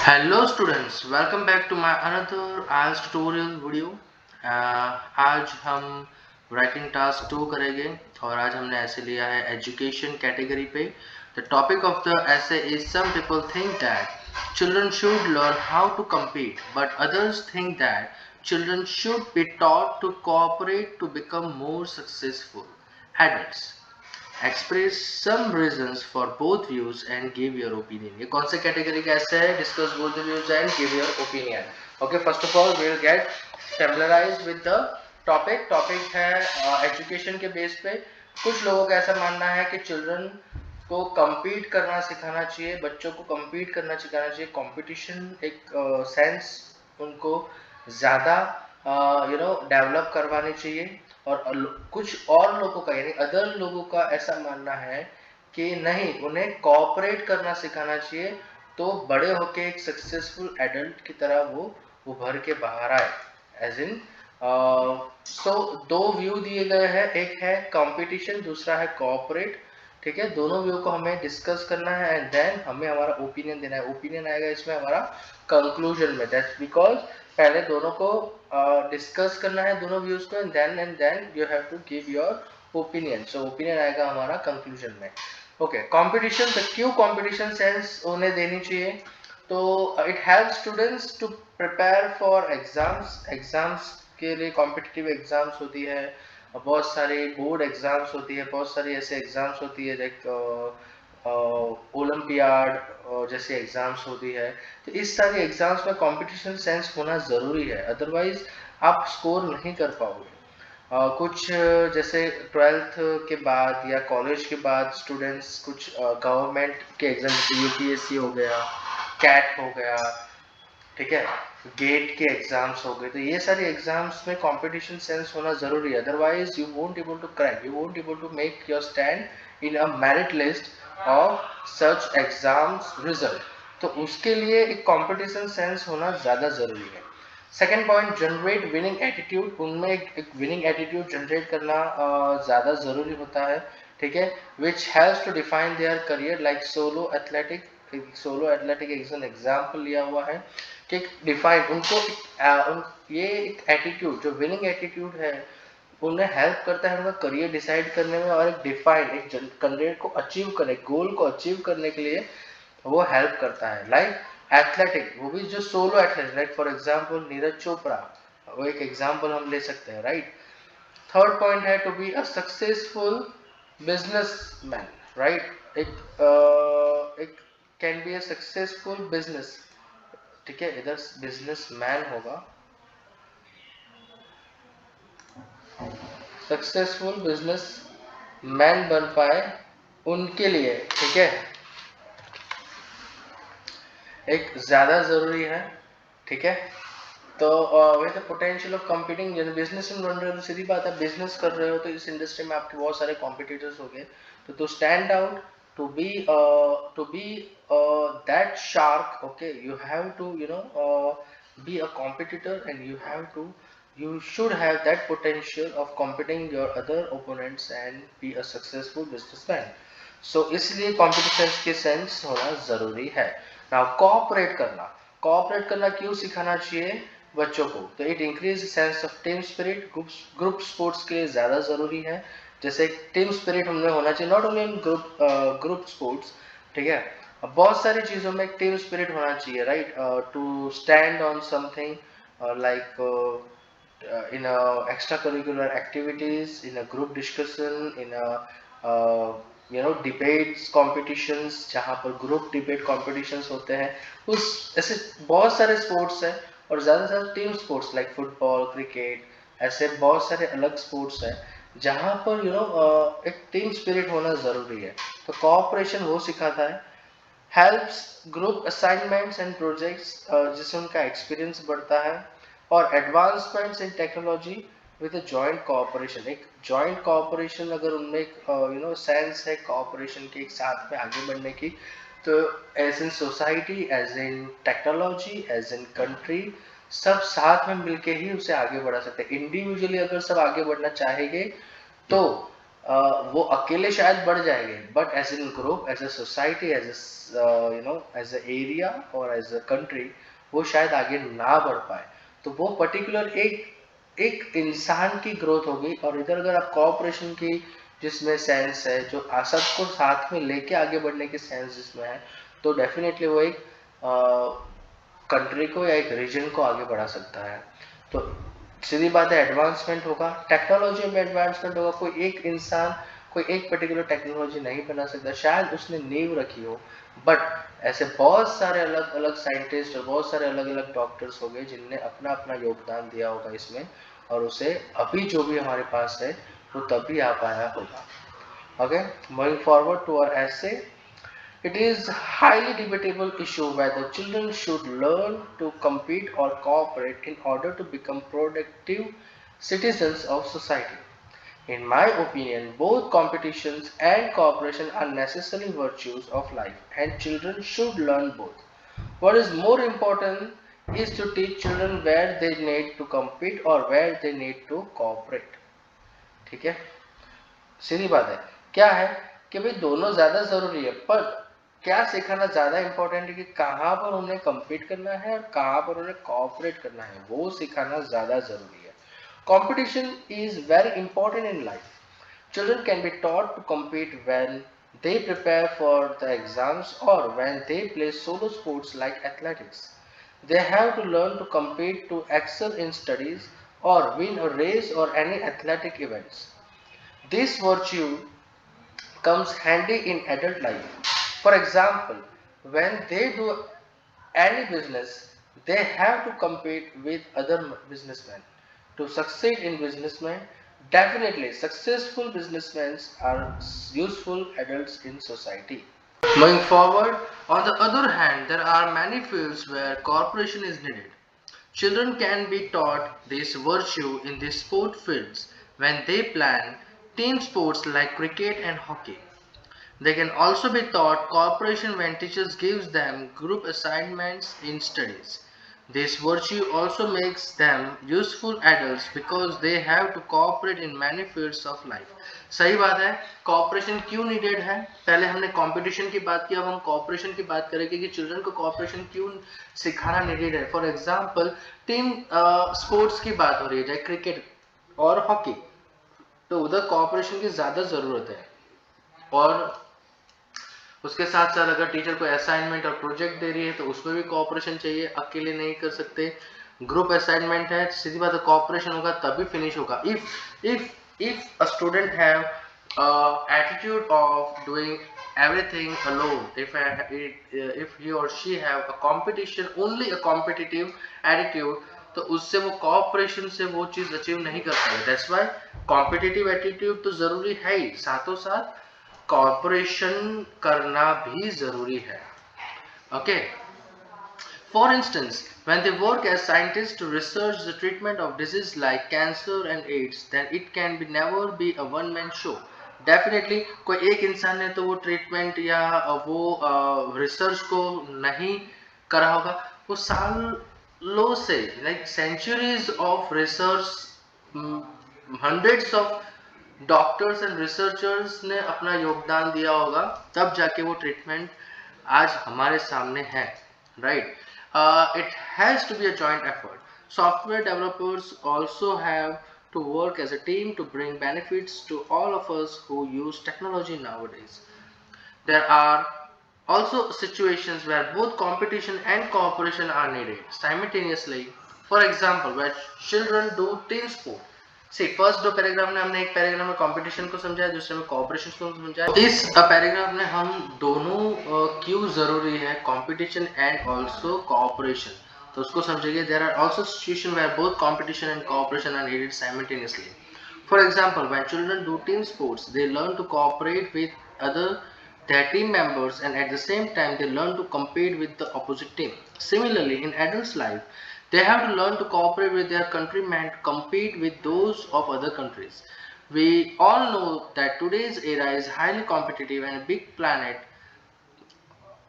Hello students, welcome back to my another IELTS tutorial video. आज हम writing task 2 करेंगे और आज हमने ऐसे लिया है एजुकेशन कैटेगरी पे। The topic of the essay is some people think that children should learn how to compete, but others think that children should be taught to cooperate to become more successful adults. Express some reasons for both views and give your opinion. ये कौन से category का ऐसे है? Discuss both the views and give your opinion. Okay, first of all we will get familiarized with the topic. Topic है education के base पे। कुछ लोगों का ऐसा मानना है कि चिल्ड्रन को compete करना सिखाना चाहिए, बच्चों को compete करना सिखाना चाहिए। कंपटीशन एक सेंस उनको ज़्यादा डेवलप करवानी चाहिए। और कुछ और लोगों का यानी अदर लोगों का ऐसा मानना है कि नहीं, उन्हें कोऑपरेट करना सिखाना चाहिए तो बड़े होके एक सक्सेसफुल एडल्ट की तरह वो उभर के बाहर आए। एज इन सो दो व्यू दिए गए हैं, एक है कंपटीशन, दूसरा है कोऑपरेट। ठीक है, दोनों व्यू को हमें डिस्कस करना है एंड देन हमें हमारा ओपिनियन देना है। ओपिनियन आएगा इसमें हमारा कंक्लूजन में। दैट्स बिकॉज पहले दोनों को डिस्कस करना है, दोनों व्यूज को, and then you have to give your opinion. So opinion आएगा हमारा कंक्लूजन में। ओके, कंपटीशन, तो क्यों कंपटीशन सेंस उन्हें देनी चाहिए? तो it help students to prepare for exams. Exams के लिए कॉम्पिटिटिव एग्जाम्स होती है, बहुत सारी बोर्ड एग्जाम्स होती है, बहुत सारी ऐसे एग्जाम्स होती है लाइक ओलंपियाड जैसी एग्जाम्स होती है। तो इस सारी एग्जाम्स में कंपटीशन सेंस होना ज़रूरी है, अदरवाइज आप स्कोर नहीं कर पाओगे। कुछ जैसे 12th के बाद या कॉलेज के बाद स्टूडेंट्स कुछ गवर्नमेंट के एग्जाम जैसे यूपीएससी हो गया, कैट हो गया, ठीक है, गेट के एग्जाम्स हो गए, तो ये सारे एग्जाम्स में कंपटीशन सेंस होना जरूरी है, otherwise you won't able to crack, you won't able to make your stand in a merit list of such exams result. तो उसके लिए एक कंपटीशन सेंस होना ज़्यादा ज़रूरी है। Second point, generate winning attitude. उनमें एक विनिंग एटीट्यूड जनरेट करना ज़्यादा ज़रूरी होता है। ठीक है, which has to define their career like solo athletic. Solo athletic एक एग्जाम्पल लिया हुआ है कि डिफाइन उनको ये एक एटीट्यूड जो विनिंग एटीट्यूड है उन्हें हेल्प करता है उनका करियर डिसाइड करने में, और एक डिफाइन एक करियर को अचीव करने, गोल को अचीव करने के लिए वो हेल्प करता है। लाइक एथलेटिक, वो भी जो solo athlete, like for example Neeraj Chopra, वो एक एग्जांपल हम ले सकते हैं, राइट। थर्ड पॉइंट है to be a successful businessman, right. एक can be a successful business, ठीक है, इधर बिजनेसमैन होगा, सक्सेसफुल बिजनेस मैन बन पाए उनके लिए, ठीक है, एक ज्यादा जरूरी है। ठीक है, तो with the potential of competing, जैसे बिजनेस में बन रहे हो तो सीधी बात है, बिजनेस कर रहे हो तो इस इंडस्ट्री में आपके बहुत सारे कॉम्पिटिटर्स हो गए, तो to stand out, to be that shark, okay, you have to be a competitor, and you should have that potential of competing your other opponents and be a successful businessman. So इसलिए competition के sense होना जरूरी है। Now cooperate करना क्यों सिखाना चाहिए बच्चों को? तो it increase sense of team spirit. Group sports के लिए ज्यादा जरूरी है। जैसे टीम स्पिरिट हमें होना चाहिए, not only in group sports, ठीक है, बहुत सारी चीजों में टीम स्पिरिट होना चाहिए, right, to stand on something like in extracurricular activities, in a group discussion, in a debates competitions, जहाँ पर ग्रुप डिबेट कॉम्पिटिशन्स होते हैं, उस ऐसे बहुत सारे स्पोर्ट्स हैं। और ज़्यादा से ज़्यादा team sports like football, cricket, ऐसे बहुत सारे अलग स्पोर्ट्स हैं जहाँ पर एक टीम स्पिरिट होना ज़रूरी है। तो कोऑपरेशन वो सिखाता है। Helps group assignments and projects, जिससे उनका एक्सपीरियंस बढ़ता है। और advancements in technology with joint cooperation, एक जॉइंट कोऑपरेशन अगर उनमें एक सेंस है कोऑपरेशन के, एक साथ में आगे बढ़ने की, तो as in society, as in technology, as in country, सब साथ में मिलके ही उसे आगे बढ़ा सकते हैं। इंडिविजुअली अगर सब आगे बढ़ना चाहेंगे तो वो अकेले शायद बढ़ जाएंगे, but as an group, as a society, as as a area और एज अ कंट्री वो शायद आगे ना बढ़ पाए। तो वो पर्टिकुलर एक एक इंसान की ग्रोथ होगी। और इधर अगर आप कोऑपरेशन की जिसमें सेंस है, जो सबको साथ में लेके आगे बढ़ने की सेंस जिसमें है, तो डेफिनेटली वो एक कंट्री को या एक रीजन को आगे बढ़ा सकता है। तो सीधी बात है, एडवांसमेंट होगा, टेक्नोलॉजी में एडवांसमेंट होगा। कोई एक इंसान कोई एक पर्टिकुलर टेक्नोलॉजी नहीं बना सकता, शायद उसने नींव रखी हो, बट ऐसे बहुत सारे अलग अलग साइंटिस्ट और बहुत सारे अलग अलग डॉक्टर्स हो गए जिनने अपना अपना योगदान दिया होगा इसमें, और उसे अभी जो भी हमारे पास है वो तभी आ पाया होगा। Okay, moving forward to our essay. It is a highly debatable issue whether children should learn to compete or cooperate in order to become productive citizens of society. In my opinion, both competitions and cooperation are necessary virtues of life, and children should learn both. What is more important is to teach children where they need to compete or where they need to cooperate. ठीक है, सीधी बात है। क्या है कि भाई दोनों ज्यादा जरूरी है, पर क्या सिखाना ज्यादा इंपॉर्टेंट है कि कहाँ पर उन्हें compete करना है और कहाँ पर उन्हें cooperate करना है, वो सिखाना ज्यादा जरूरी है। Competition is very important in life. Children can be taught to compete when they prepare for the exams or when they play solo sports like athletics. They have to learn to compete to excel in studies or win a race or any athletic events. This virtue comes handy in adult life. For example, when they do any business, they have to compete with other businessmen. To succeed in businessmen, definitely successful businessmen are useful adults in society. Moving forward, on the other hand, there are many fields where cooperation is needed. Children can be taught this virtue in the sport fields when they plan team sports like cricket and hockey. They can also be taught cooperation when teachers gives them group assignments in studies. This virtue also makes them useful adults because they have to cooperate in many fields of life. सही बात है, cooperation क्यों needed है? पहले हमने competition की बात की, अब हम cooperation की बात करेंगे कि children को cooperation क्यों सिखाना needed है। For example, team sports की बात हो रही है, जैसे cricket और hockey, तो उधर cooperation की ज़्यादा ज़रूरत है। और उसके साथ साथ अगर टीचर को असाइनमेंट और प्रोजेक्ट दे रही है तो उसमें भी कोऑपरेशन चाहिए, अकेले नहीं कर सकते। ग्रुप असाइनमेंट है, सीधी बात है कोऑपरेशन होगा तभी फिनिश होगा। If a student have attitude of doing everything alone, if he or she have a competition, only a competitive attitude, तो उससे वो कोऑपरेशन से वो चीज अचीव नहीं कर पाएगा। दैट्स व्हाई कॉम्पिटिटिव एटीट्यूड तो जरूरी है ही, साथों साथ कॉर्पोरेशन करना भी जरूरी है। Okay, for instance, when they work as scientists to research the treatment of disease like cancer and AIDS, then it can be never be a one man show. Definitely कोई एक इंसान ने तो वो ट्रीटमेंट या वो रिसर्च को नहीं करा होगा, वो सालों से, like centuries of research, hundreds of doctors and researchers ने अपना योगदान दिया होगा, तब जाके वो ट्रीटमेंट आज हमारे सामने है, right. It has to be a joint effort. Software developers also have to work as a team to bring benefits to all of us who use technology nowadays. There are also situations where both competition and cooperation are needed simultaneously. For example, where children do team sport. See, first दो paragraph में हमने एक paragraph में competition को समझाया, दूसरे में cooperation को समझाया। इस पैराग्राफ में हम दोनों क्यों जरूरी है, कंपटीशन एंड आल्सो कोऑपरेशन, तो उसको समझिए। There are also situation where both competition and cooperation are needed simultaneously. For example, when children do team sports, they learn to cooperate with other their team members, and at the same time they learn to compete with the opposite team. Similarly, in adults' life, they have to learn to cooperate with their countrymen to compete with those of other countries. We all know that today's era is highly competitive and a big planet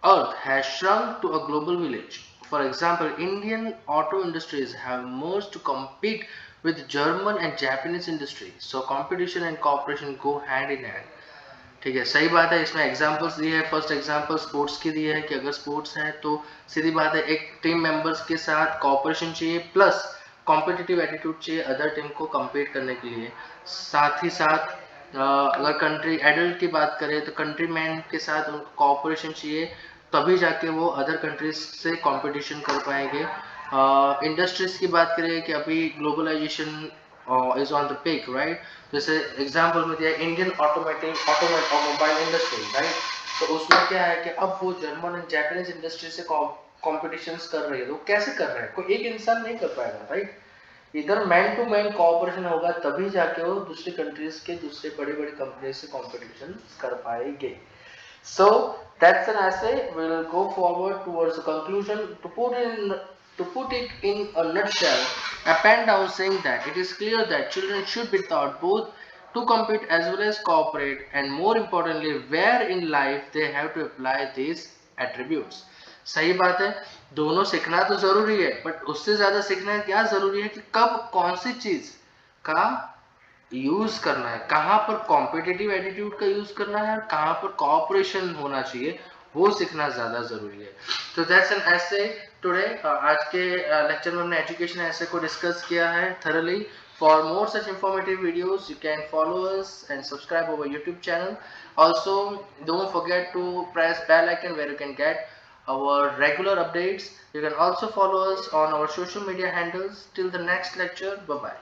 Earth has shrunk to a global village. For example, Indian auto industries have merged to compete with German and Japanese industry. So competition and cooperation go hand in hand. ठीक है, सही बात है। इसमें examples दिए हैं। First example sports की दिए है कि अगर स्पोर्ट्स है तो सीधी बात है एक टीम मेंबर्स के साथ कोऑपरेशन चाहिए प्लस कॉम्पिटिटिव एटीट्यूड चाहिए अदर टीम को कम्पीट करने के लिए। साथ ही साथ अगर कंट्री एडल्ट की बात करें तो कंट्री मैन के साथ उनको कोऑपरेशन चाहिए, तभी जाके वो अदर कंट्रीज से कंपटीशन कर पाएंगे। इंडस्ट्रीज की बात करें कि अभी globalisation is on the peak, right. जैसे एग्जांपल में दिया इंडियन ऑटोमोबाइल इंडस्ट्री, राइट। तो उसमें क्या है कि अब वो जर्मन एंड जापानीज इंडस्ट्री से कॉम्पिटिशंस कर रही है। तो कैसे कर रहे हैं, कोई एक इंसान नहीं कर पाएगा, राइट। इधर मैन टू मैन कोऑपरेशन होगा तभी जाके वो दूसरी कंट्रीज के दूसरे बड़ी बड़ी कंपनी से कंपटीशन कर पाएंगे। So that's an essay. We'll go forward towards the conclusion. To put it in a nutshell, append down saying that it is clear that children should be taught both to compete as well as cooperate, and more importantly, where in life they have to apply these attributes. सही बात है, दोनों सीखना तो जरूरी है, but उससे ज्यादा सीखना क्या जरूरी है कि कब कौन सी चीज का यूज करना है, कहाँ पर कॉम्पिटिटिव एटीट्यूड का यूज करना है और कहाँ पर कोऑपरेशन होना चाहिए, वो सीखना ज्यादा जरूरी है। तो दैट्स एन एसे टुडे। आज के लेक्चर में हमने एजुकेशन एसे को डिस्कस किया है thoroughly. For more such informative videos you can follow us and subscribe our YouTube channel. Also don't forget to press bell icon where you can get our regular updates. You can also follow us on our social media handles. Till the next lecture, bye bye.